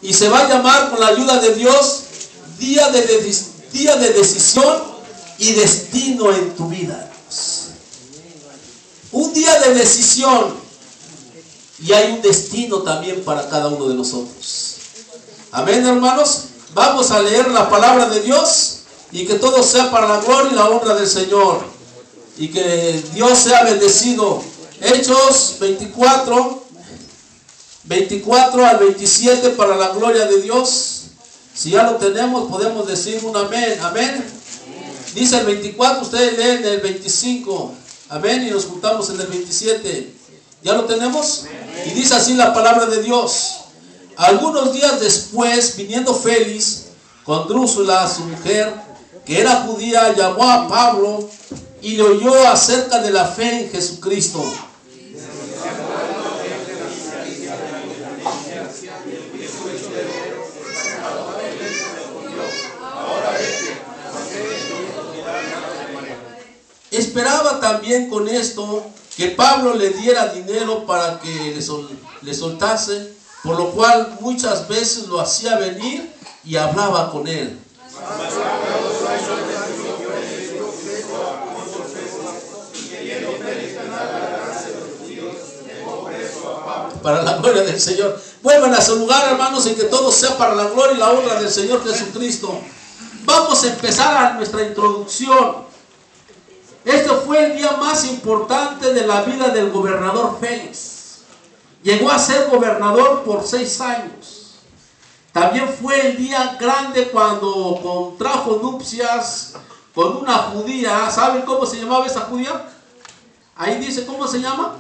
y se va a llamar, con la ayuda de Dios, día de decisión y destino en tu vida. Un día de decisión, y hay un destino también para cada uno de nosotros. Amén, hermanos. Vamos a leer la palabra de Dios, y que todo sea para la gloria y la honra del Señor, y que Dios sea bendecido. Hechos 24 al 27, para la gloria de Dios. Si ya lo tenemos, podemos decir un amén. Amén. Dice el 24, ustedes leen el 25. Amén. Y nos juntamos en el 27. ¿Ya lo tenemos? Y dice así la palabra de Dios. Algunos días después, viniendo Félix con Drusila, su mujer, que era judía, llamó a Pablo y le oyó acerca de la fe en Jesucristo. Esperaba también con esto que Pablo le diera dinero para que le soltase, por lo cual muchas veces lo hacía venir y hablaba con él. Para la gloria del Señor. Vuelvan a su lugar, hermanos, y que todo sea para la gloria y la honra del Señor Jesucristo. Vamos a empezar a nuestra introducción. Este fue el día más importante de la vida del gobernador Félix. Llegó a ser gobernador por 6 años. También fue el día grande cuando contrajo nupcias con una judía. ¿Saben cómo se llamaba esa judía? Ahí dice, ¿cómo se llama?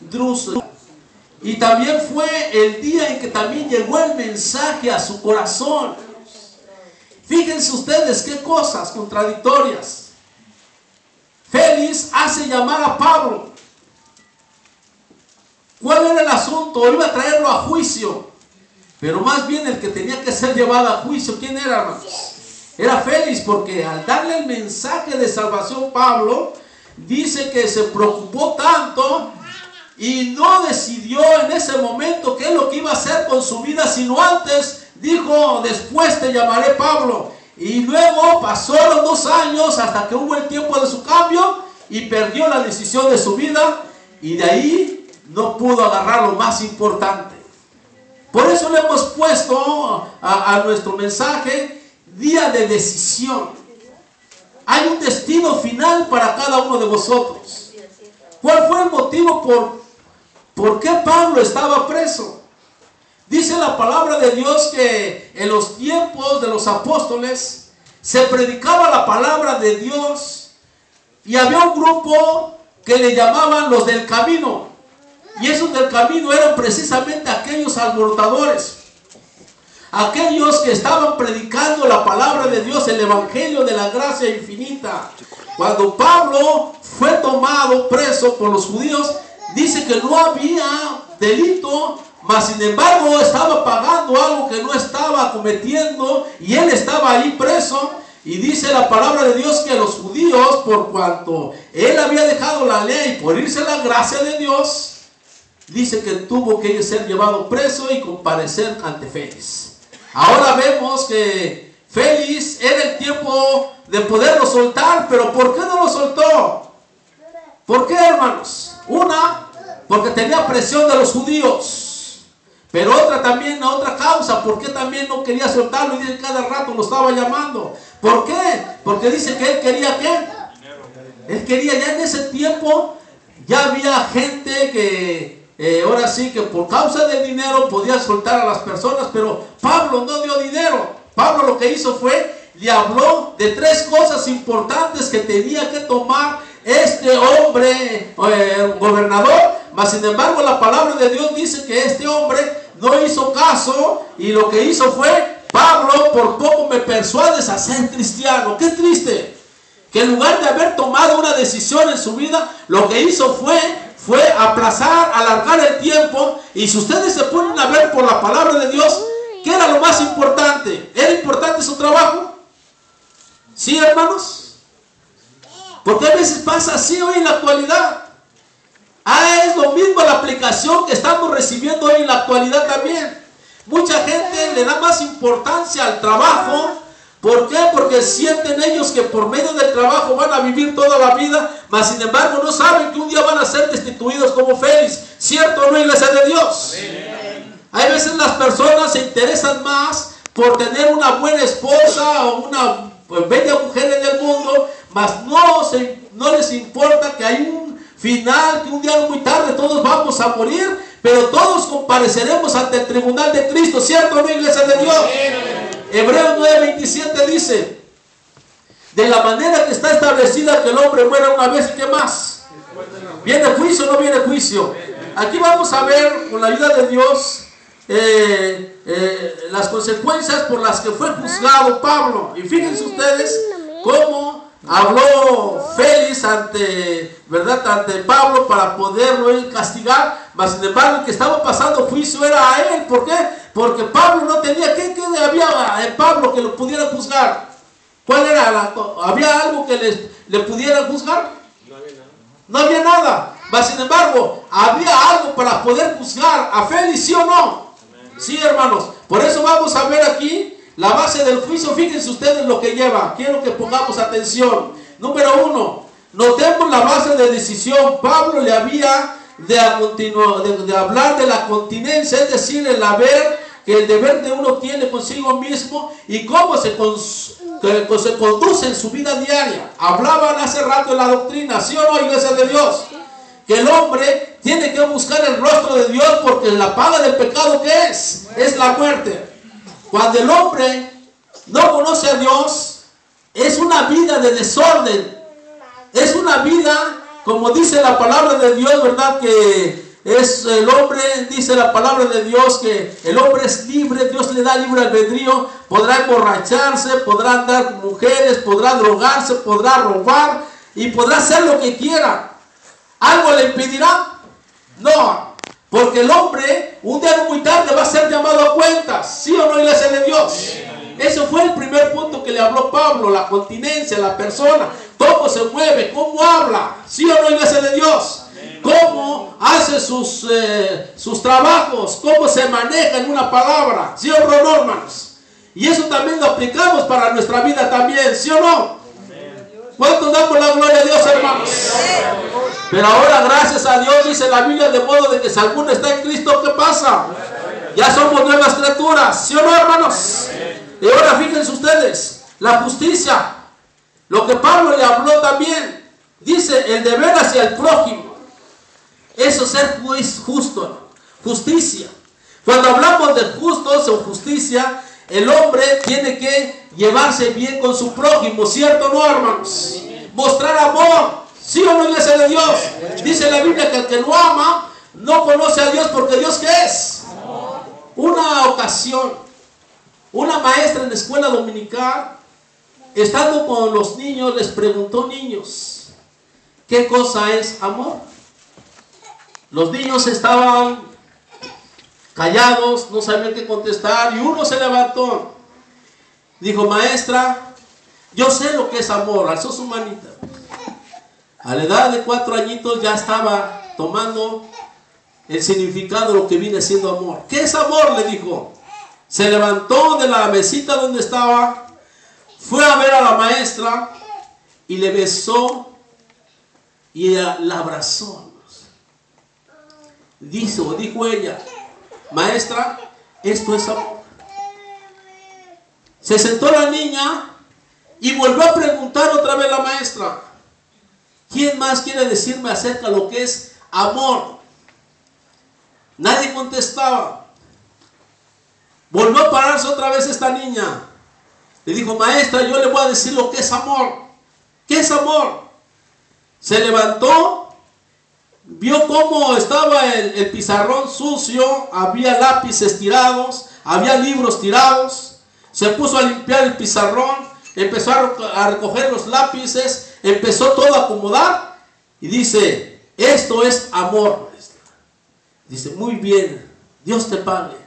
Drusila. Y también fue el día en que también llegó el mensaje a su corazón. Fíjense ustedes qué cosas contradictorias. Félix hace llamar a Pablo. ¿Cuál era el asunto? Iba a traerlo a juicio. Pero más bien el que tenía que ser llevado a juicio, ¿quién era, hermanos? Era Félix, porque al darle el mensaje de salvación, Pablo dice que se preocupó tanto y no decidió en ese momento qué es lo que iba a hacer con su vida, sino antes dijo, después te llamaré Pablo. Y luego pasó los 2 años hasta que hubo el tiempo de su cambio y perdió la decisión de su vida, y de ahí no pudo agarrar lo más importante. Por eso le hemos puesto a nuestro mensaje día de decisión. Hay un destino final para cada uno de vosotros. ¿Cuál fue el motivo por qué Pablo estaba preso? Dice la palabra de Dios que en los tiempos de los apóstoles se predicaba la palabra de Dios, y había un grupo que le llamaban los del camino, y esos del camino eran precisamente aquellos alborotadores, aquellos que estaban predicando la palabra de Dios, el evangelio de la gracia infinita. Cuando Pablo fue tomado preso por los judíos, dice que no había delito, mas sin embargo estaba pagando algo que no estaba cometiendo, y él estaba ahí preso. Y dice la palabra de Dios que los judíos, por cuanto él había dejado la ley por irse a la gracia de Dios, dice que tuvo que ser llevado preso y comparecer ante Félix. Ahora vemos que Félix era el tiempo de poderlo soltar, pero ¿por qué no lo soltó? ¿Por qué, hermanos? Una, porque tenía presión de los judíos. Pero otra causa, ¿por qué también no quería soltarlo? Y dice que cada rato lo estaba llamando. ¿Por qué? Porque dice que él quería ¿qué? Él quería, ya en ese tiempo, ya había gente que ahora sí que por causa del dinero podía soltar a las personas, pero Pablo no dio dinero. Pablo lo que hizo fue, le habló de 3 cosas importantes que tenía que tomar este hombre gobernador. Mas sin embargo la palabra de Dios dice que este hombre no hizo caso, y lo que hizo fue, Pablo, por poco me persuades a ser cristiano. Qué triste que en lugar de haber tomado una decisión en su vida, lo que hizo fue aplazar, alargar el tiempo. Y si ustedes se ponen a ver por la palabra de Dios, ¿qué era lo más importante? ¿Era importante su trabajo? ¿Sí, hermanos? Porque a veces pasa así hoy en la actualidad. Es lo mismo la aplicación que estamos recibiendo hoy en la actualidad también. Mucha gente le da más importancia al trabajo. ¿Por qué? Porque sienten ellos que por medio del trabajo van a vivir toda la vida, mas sin embargo no saben que un día van a ser destituidos como Félix. ¿Cierto o no, iglesia de Dios? Hay veces las personas se interesan más por tener una buena esposa o una bella mujer en el mundo, mas no les importa que hay un final, que un día muy tarde todos vamos a morir, pero todos compareceremos ante el tribunal de Cristo. ¿Cierto o no, iglesia de Dios? Hebreos 9:27 dice: de la manera que está establecida que el hombre muera una vez, ¿y qué más? ¿Viene juicio o no viene juicio? Aquí vamos a ver, con la ayuda de Dios, las consecuencias por las que fue juzgado Pablo. Y fíjense ustedes cómo habló Félix ante Pablo para poderlo él castigar, mas sin embargo el que estaba pasando juicio era a él. ¿Por qué? Porque Pablo no tenía, ¿qué había en Pablo que lo pudiera juzgar? ¿Cuál era? ¿Había algo que le pudiera juzgar? No había nada. Mas sin embargo, había algo para poder juzgar a Félix, ¿sí o no? Sí, hermanos. Por eso vamos a ver aquí la base del juicio. Fíjense ustedes lo que lleva. Quiero que pongamos atención. Número 1, notemos la base de decisión. Pablo le había de hablar de la continencia, es decir, el deber de uno tiene consigo mismo y cómo se conduce en su vida diaria. Hablaban hace rato de la doctrina, ¿sí o no, iglesia de Dios? Que el hombre tiene que buscar el rostro de Dios, porque la paga del pecado, ¿qué es? Es la muerte. Cuando el hombre no conoce a Dios, es una vida de desorden. Es una vida, como dice la palabra de Dios, ¿verdad? Que es el hombre, dice la palabra de Dios, que el hombre es libre, Dios le da libre albedrío, podrá emborracharse, podrá andar con mujeres, podrá drogarse, podrá robar y podrá hacer lo que quiera. ¿Algo le impedirá? No, porque el hombre un día muy tarde va a ser llamado a cuentas. ¿Sí o no, iglesia de Dios? Ese fue el primer punto que le habló Pablo, la continencia, la persona, cómo se mueve, cómo habla. ¿Sí o no, iglesia de Dios? Cómo hace sus trabajos, cómo se maneja en una palabra. ¿Sí o no, hermanos? Y eso también lo aplicamos para nuestra vida también. ¿Sí o no? ¿Cuántos damos la gloria a Dios, hermanos? Pero ahora, gracias a Dios, dice la Biblia, de modo de que si alguno está en Cristo, ¿qué pasa? Ya somos nuevas criaturas. ¿Sí o no, hermanos? Y ahora fíjense ustedes, la justicia, lo que Pablo le habló también, dice el deber hacia el prójimo. Eso es ser justo, justicia. Cuando hablamos de justos o justicia, el hombre tiene que llevarse bien con su prójimo, ¿cierto o no, hermanos? Mostrar amor, ¿sí o no, iglesia de Dios? Dice la Biblia que el que no ama no conoce a Dios, porque Dios, ¿qué es? Una ocasión, una maestra en la escuela dominical, estando con los niños, les preguntó: niños, ¿qué cosa es amor? Los niños estaban callados, no sabían qué contestar, y uno se levantó. Dijo: maestra, yo sé lo que es amor. Alzó su manita. A la edad de 4 añitos ya estaba tomando el significado de lo que viene siendo amor. ¿Qué es amor?, le dijo. Se levantó de la mesita donde estaba, fue a ver a la maestra y le besó y la abrazó. Dijo ella: maestra, esto es amor. Se sentó la niña y volvió a preguntar otra vez la maestra: ¿quién más quiere decirme acerca de lo que es amor? Nadie contestaba. Volvió a pararse otra vez esta niña. Le dijo: maestra, yo le voy a decir lo que es amor. ¿Qué es amor? Se levantó, vio cómo estaba el pizarrón sucio, había lápices tirados, había libros tirados. Se puso a limpiar el pizarrón, empezó a recoger los lápices, empezó todo a acomodar y dice: esto es amor. Dice: muy bien, Dios te pague.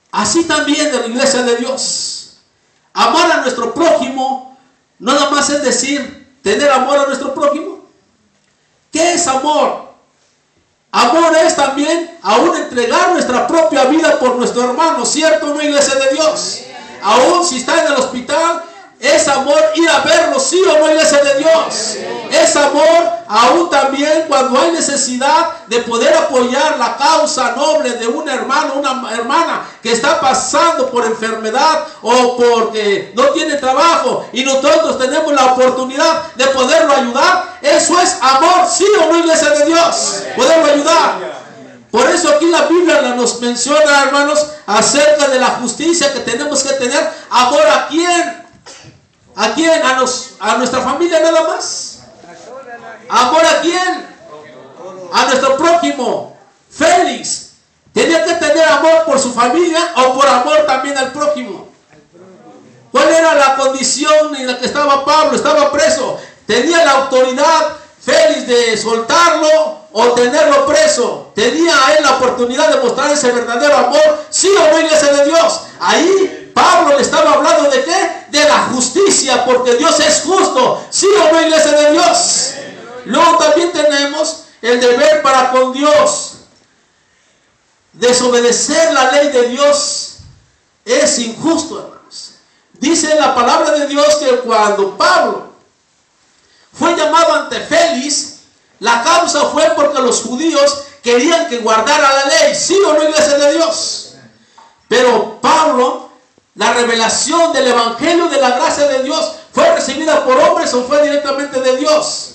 Así también en la iglesia de Dios, amar a nuestro prójimo nada más es decir tener amor a nuestro prójimo. ¿Qué es amor? Amor es también aún entregar nuestra propia vida por nuestro hermano, ¿cierto, no, iglesia de Dios? Aún si está en el hospital, es amor ir a verlo, ¿sí o no, iglesia de Dios? Es amor aún también cuando hay necesidad de poder apoyar la causa noble de un hermano, una hermana que está pasando por enfermedad o porque no tiene trabajo y nosotros tenemos la oportunidad de poderlo ayudar. Eso es amor, ¿sí o no, iglesia de Dios? Poderlo ayudar. Por eso aquí la Biblia nos menciona, hermanos, acerca de la justicia que tenemos que tener. ¿Amor a quién? ¿A quién? ¿A nuestra familia nada más? ¿Amor a quién? A nuestro prójimo. Félix tenía que tener amor por su familia o por amor también al prójimo. ¿Cuál era la condición en la que estaba Pablo? Estaba preso. ¿Tenía la autoridad Félix de soltarlo o tenerlo preso? ¿Tenía él la oportunidad de mostrar ese verdadero amor? ¿Sí o no, iglesia de Dios? Ahí Pablo le estaba hablando de ¿qué? De la justicia, porque Dios es justo. ¿Sí o no, iglesia de Dios? Luego también tenemos el deber para con Dios. Desobedecer la ley de Dios es injusto, hermanos. Dice la palabra de Dios que cuando Pablo fue llamado ante Félix, la causa fue porque los judíos querían que guardara la ley. ¿Sí o no, iglesia de Dios? Pero Pablo, la revelación del evangelio de la gracia de Dios, ¿fue recibida por hombres o fue directamente de Dios?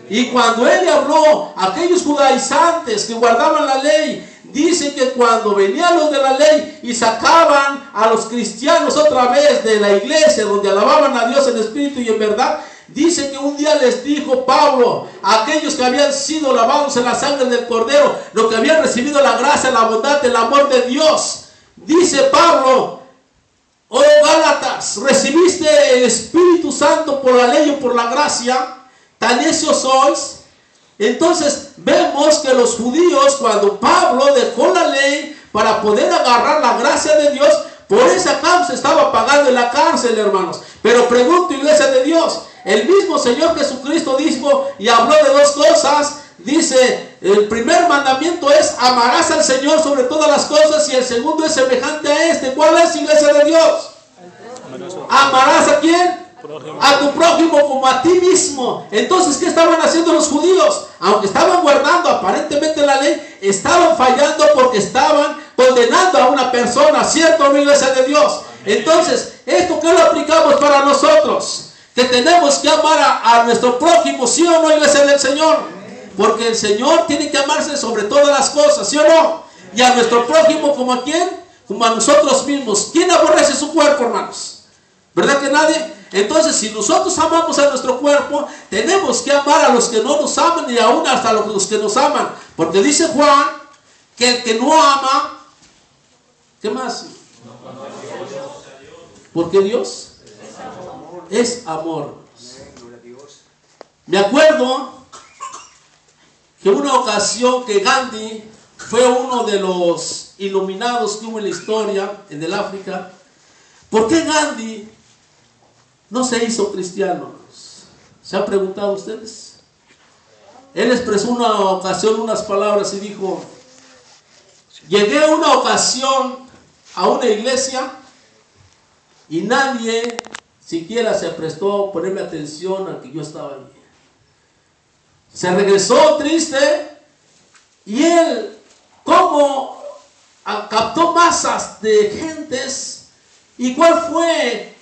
Y cuando él le habló a aquellos judaizantes que guardaban la ley, dice que cuando venían los de la ley y sacaban a los cristianos otra vez de la iglesia donde alababan a Dios en espíritu y en verdad, dice que un día les dijo Pablo a aquellos que habían sido lavados en la sangre del Cordero, los que habían recibido la gracia, la bondad, el amor de Dios, dice Pablo: oh Gálatas, ¿recibiste el Espíritu Santo por la ley o por la gracia? ¿Tan necios sois? Entonces vemos que los judíos, cuando Pablo dejó la ley para poder agarrar la gracia de Dios, por esa causa estaba pagando en la cárcel, hermanos. Pero pregunto, iglesia de Dios, el mismo Señor Jesucristo dijo y habló de dos cosas. Dice, el primer mandamiento es: amarás al Señor sobre todas las cosas, y el segundo es semejante a este. ¿Cuál es, iglesia de Dios? ¿Amarás a quién? A tu prójimo como a ti mismo. Entonces, ¿qué estaban haciendo los judíos? Aunque estaban guardando aparentemente la ley, estaban fallando porque estaban condenando a una persona, ¿cierto, mi iglesia de Dios? Entonces, ¿esto qué lo aplicamos para nosotros? Que tenemos que amar a nuestro prójimo, ¿sí o no, iglesia del Señor? Porque el Señor tiene que amarse sobre todas las cosas, ¿sí o no? Y a nuestro prójimo, ¿como a quién? Como a nosotros mismos. ¿Quién aborrece su cuerpo, hermanos? ¿Verdad que nadie? Entonces, si nosotros amamos a nuestro cuerpo, tenemos que amar a los que no nos aman y aún hasta a los que nos aman. Porque dice Juan que el que no ama, ¿qué más? Porque Dios es amor. Me acuerdo que una ocasión que Gandhi fue uno de los iluminados que hubo en la historia en el África. ¿Por qué Gandhi no se hizo cristiano? ¿Se han preguntado ustedes? Él expresó una ocasión unas palabras y dijo: llegué una ocasión a una iglesia y nadie siquiera se prestó a ponerme atención a que yo estaba allí. Se regresó triste y él, como captó masas de gentes. ¿Y cuál fue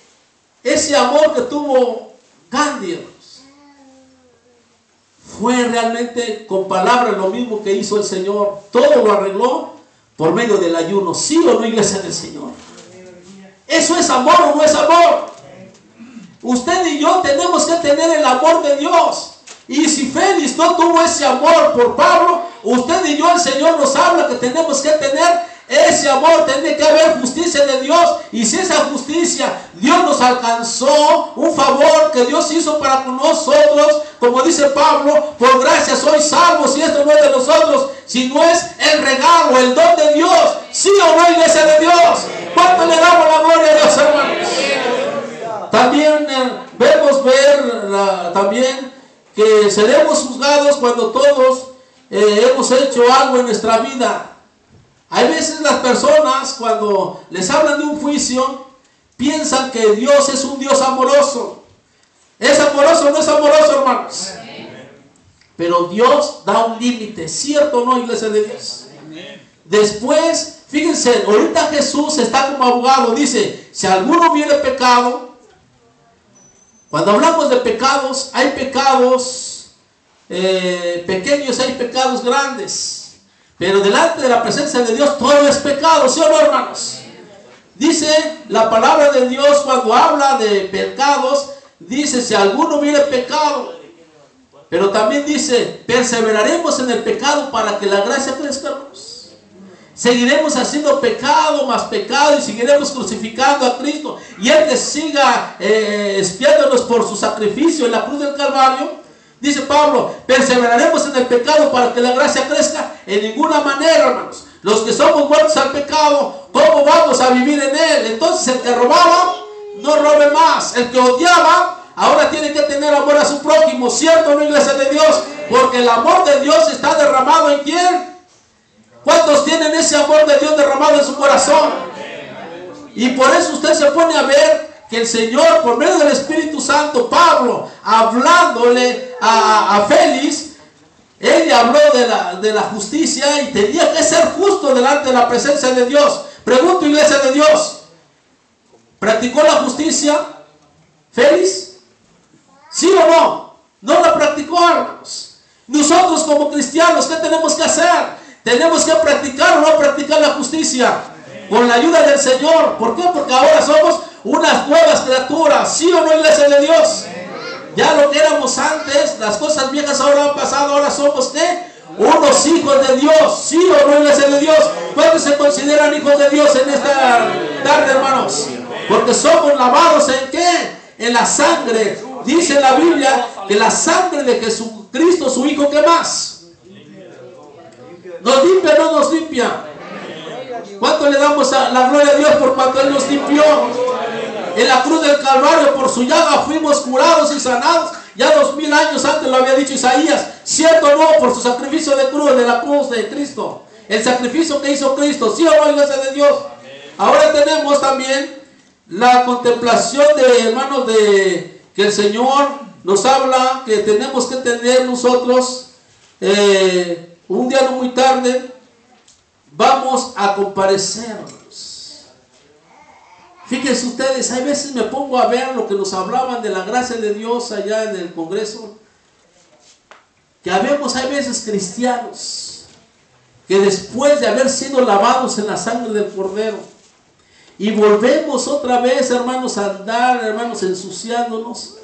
ese amor que tuvo Gandhi? Fue realmente con palabras lo mismo que hizo el Señor. Todo lo arregló por medio del ayuno. ¿Sí o no, iglesia del Señor? ¿Eso es amor o no es amor? Usted y yo tenemos que tener el amor de Dios. Y si Félix no tuvo ese amor por Pablo, usted y yo, el Señor nos habla que tenemos que tener ese amor. Tiene que haber justicia de Dios. Y si esa justicia, Dios nos alcanzó un favor que Dios hizo para con nosotros, como dice Pablo, por gracia sois salvos, y esto no es de nosotros, sino es el regalo, el don de Dios. ¿Sí o no, iglesia de Dios? ¿Cuánto le damos la gloria a Dios, hermanos? También vemos también que seremos juzgados cuando todos hemos hecho algo en nuestra vida. Hay veces las personas cuando les hablan de un juicio piensan que Dios es un Dios amoroso. ¿Es amoroso o no es amoroso, hermanos? Pero Dios da un límite, ¿cierto o no, iglesia de Dios? Después, fíjense, ahorita Jesús está como abogado, dice, si alguno hubiere pecado, cuando hablamos de pecados, hay pecados pequeños, hay pecados grandes, pero delante de la presencia de Dios todo es pecado, ¿sí o no, hermanos? Dice la palabra de Dios cuando habla de pecados, dice, si alguno hubiere pecado, pero también dice, perseveraremos en el pecado para que la gracia crezca. Seguiremos haciendo pecado más pecado y seguiremos crucificando a Cristo. Y el que siga expiándonos por su sacrificio en la cruz del Calvario, dice Pablo, perseveraremos en el pecado para que la gracia crezca. En ninguna manera, hermanos. Los que somos muertos al pecado, ¿cómo vamos a vivir en él? Entonces el que robaba, no robe más. El que odiaba, ahora tiene que tener amor a su prójimo, ¿cierto, no, iglesia de Dios? Porque el amor de Dios está derramado ¿en quién? ¿Cuántos tienen ese amor de Dios derramado en su corazón? Y por eso usted se pone a ver que el Señor, por medio del Espíritu Santo, Pablo, hablándole a Félix, él le habló de la justicia y tenía que ser justo delante de la presencia de Dios. Pregunto, iglesia de Dios, ¿practicó la justicia Félix? ¿Sí o no? No la practicó, hermanos. Nosotros como cristianos, ¿qué tenemos que hacer? Tenemos que practicar o no practicar la justicia con la ayuda del Señor. ¿Por qué? Porque ahora somos unas nuevas criaturas. ¿Sí o no, iglesia de Dios? Ya lo que éramos antes, las cosas viejas ahora han pasado. Ahora somos ¿qué? Unos hijos de Dios. ¿Sí o no, iglesia de Dios? ¿Cuántos se consideran hijos de Dios en esta tarde, hermanos? Porque somos lavados ¿en qué? En la sangre. Dice la Biblia que la sangre de Jesucristo, su Hijo, ¿qué más? ¿Nos limpia o no nos limpia? ¿Cuánto le damos la gloria a Dios por cuanto Él nos limpió? En la cruz del Calvario, por su llaga fuimos curados y sanados. Ya 2000 años antes lo había dicho Isaías. ¿Cierto o no? Por su sacrificio de la cruz de Cristo. El sacrificio que hizo Cristo. ¿Sí o no, iglesia de Dios? Ahora tenemos también la contemplación de, hermanos, de que el Señor nos habla que tenemos que tener nosotros un día no muy tarde vamos a comparecer. Fíjense ustedes, hay veces me pongo a ver lo que nos hablaban de la gracia de Dios allá en el Congreso, que hay veces cristianos que después de haber sido lavados en la sangre del Cordero y volvemos otra vez, hermanos, a andar, hermanos, ensuciándonos,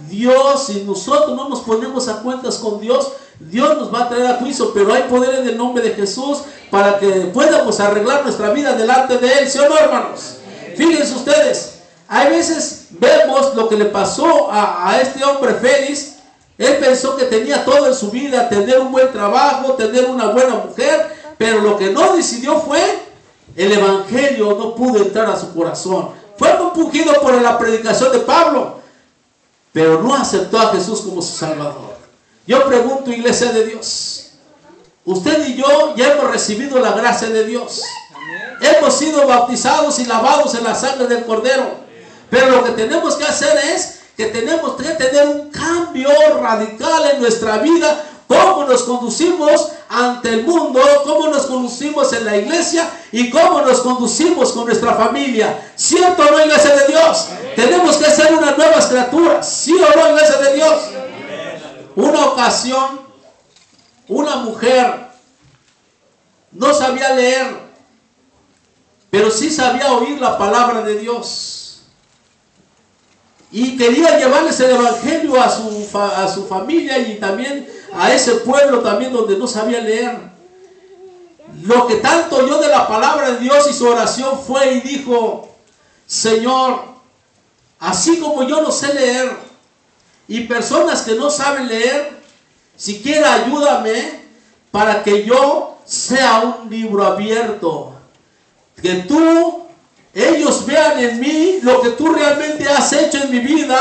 Dios, si nosotros no nos ponemos a cuentas con Dios, Dios nos va a traer a juicio, pero hay poder en el nombre de Jesús para que podamos arreglar nuestra vida delante de Él, ¿sí o no, hermanos? Fíjense ustedes, hay veces vemos lo que le pasó a este hombre Félix. Él pensó que tenía todo en su vida, tener un buen trabajo, tener una buena mujer, pero lo que no decidió fue el evangelio, no pudo entrar a su corazón. Fue compungido por la predicación de Pablo, pero no aceptó a Jesús como su Salvador. Yo pregunto, iglesia de Dios, usted y yo ya hemos recibido la gracia de Dios. Hemos sido bautizados y lavados en la sangre del Cordero. Pero lo que tenemos que hacer es que tenemos que tener un cambio radical en nuestra vida. Cómo nos conducimos ante el mundo, cómo nos conducimos en la iglesia y cómo nos conducimos con nuestra familia. ¿Cierto o no, iglesia de Dios? Tenemos que ser unas nuevas criaturas. ¿Sí o no, iglesia de Dios? Una ocasión, una mujer no sabía leer, pero sí sabía oír la palabra de Dios. Y quería llevarles el evangelio a su familia y también a ese pueblo también donde no sabía leer. Lo que tanto oyó de la palabra de Dios y su oración fue y dijo: Señor, así como yo no sé leer y personas que no saben leer, siquiera ayúdame para que yo sea un libro abierto. Que ellos vean en mí lo que tú realmente has hecho en mi vida.